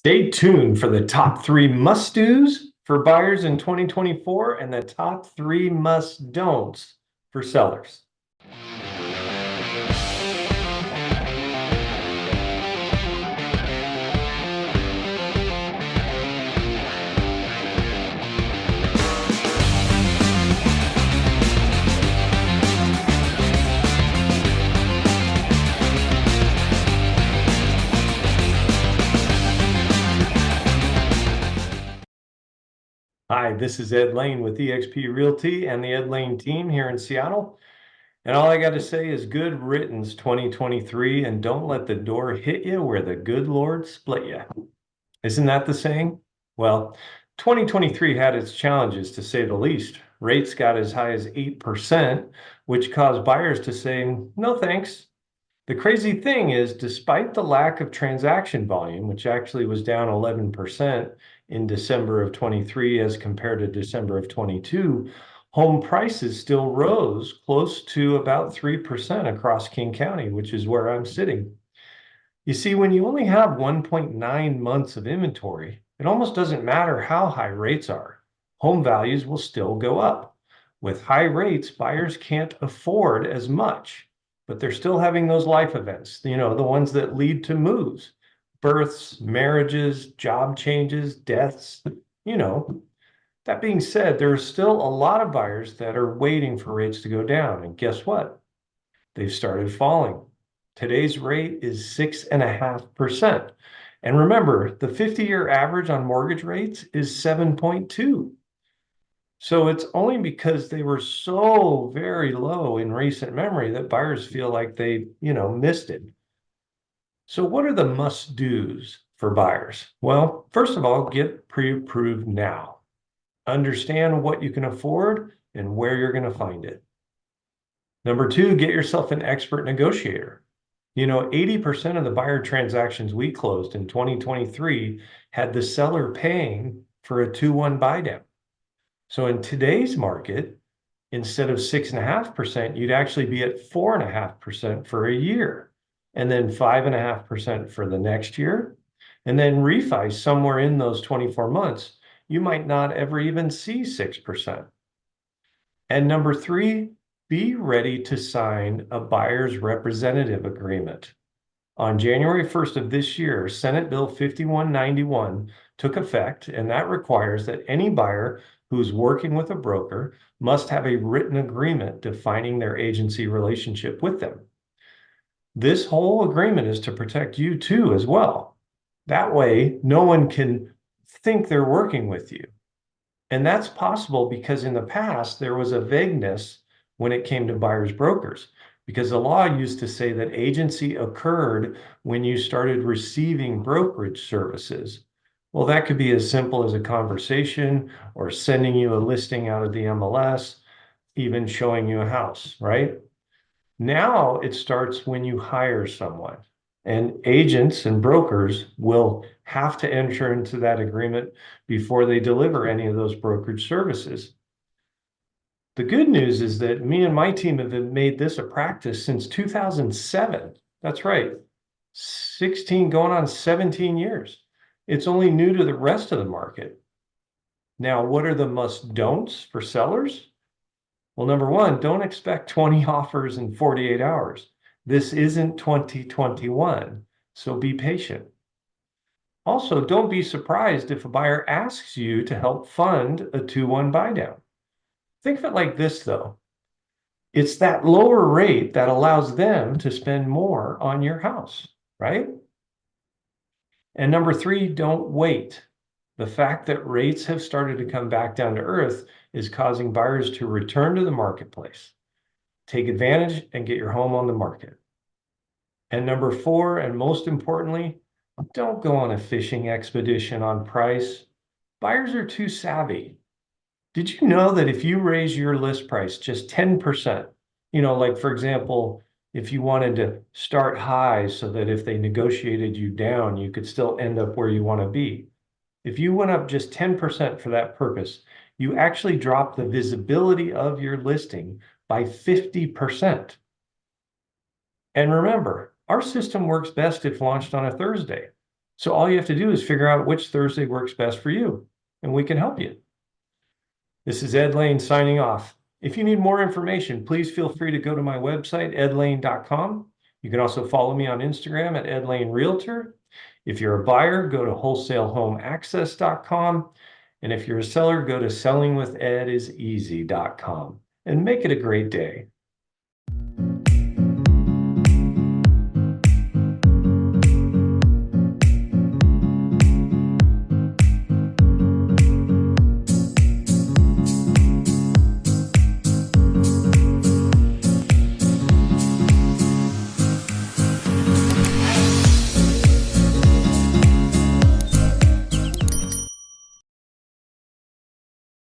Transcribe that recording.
Stay tuned for the top 3 must-dos for buyers in 2024 and the top 3 must-don'ts for sellers. Hi, this is Ed Laine with eXp Realty and the Ed Laine team here in Seattle. And all I got to say is good riddance 2023, and don't let the door hit you where the good Lord split you. Isn't that the saying? Well, 2023 had its challenges, to say the least. Rates got as high as 8%, which caused buyers to say, no thanks. The crazy thing is, despite the lack of transaction volume, which actually was down 11% in December of 23 as compared to December of 22, home prices still rose close to about 3% across King County, which is where I'm sitting. You see, when you only have 1.9 months of inventory, it almost doesn't matter how high rates are. Home values will still go up. With high rates, buyers can't afford as much, but they're still having those life events, the ones that lead to moves, births, marriages, job changes, deaths, That being said, there are still a lot of buyers that are waiting for rates to go down. And guess what? They've started falling. Today's rate is 6.5%. And remember, the 50-year average on mortgage rates is 7.2. So it's only because they were so very low in recent memory that buyers feel like they, missed it. So what are the must-dos for buyers? Well, first of all, get pre-approved now. Understand what you can afford and where you're going to find it. Number 2, get yourself an expert negotiator. 80% of the buyer transactions we closed in 2023 had the seller paying for a 2-1 buy down. So in today's market, instead of 6.5%, you'd actually be at 4.5% for a year, and then 5.5% for the next year. And then refi somewhere in those 24 months, you might not ever even see 6%. And number 3, be ready to sign a buyer's representative agreement. On January 1st of this year, Senate Bill 5191 took effect, and that requires that any buyer who's working with a broker must have a written agreement defining their agency relationship with them. This whole agreement is to protect you too as well. That way, no one can think they're working with you. And that's possible because in the past, there was a vagueness when it came to buyer's brokers, because the law used to say that agency occurred when you started receiving brokerage services. Well, that could be as simple as a conversation or sending you a listing out of the MLS, even showing you a house, right? Now it starts when you hire someone, and agents and brokers will have to enter into that agreement before they deliver any of those brokerage services. The good news is that me and my team have made this a practice since 2007. That's right, 16 going on 17 years. It's only new to the rest of the market. Now, what are the must-don'ts for sellers? Well, number 1, don't expect 20 offers in 48 hours. This isn't 2021, so be patient. Also, don't be surprised if a buyer asks you to help fund a 2-1 buy down. Think of it like this, though. It's that lower rate that allows them to spend more on your house, right? And number 3, don't wait. The fact that rates have started to come back down to earth is causing buyers to return to the marketplace. Take advantage and get your home on the market. And number 4, and most importantly, don't go on a fishing expedition on price. Buyers are too savvy. Did you know that if you raise your list price just 10%, like for example, if you wanted to start high so that if they negotiated you down, you could still end up where you want to be. If you went up just 10% for that purpose, you actually drop the visibility of your listing by 50%. And remember, our system works best if launched on a Thursday. So all you have to do is figure out which Thursday works best for you, and we can help you. This is Ed Laine signing off. If you need more information, please feel free to go to my website, edlaine.com. You can also follow me on Instagram at edlainerealtor. If you're a buyer, go to wholesalehomeaccess.com. And if you're a seller, go to sellingwitheadiseasy.com. And make it a great day.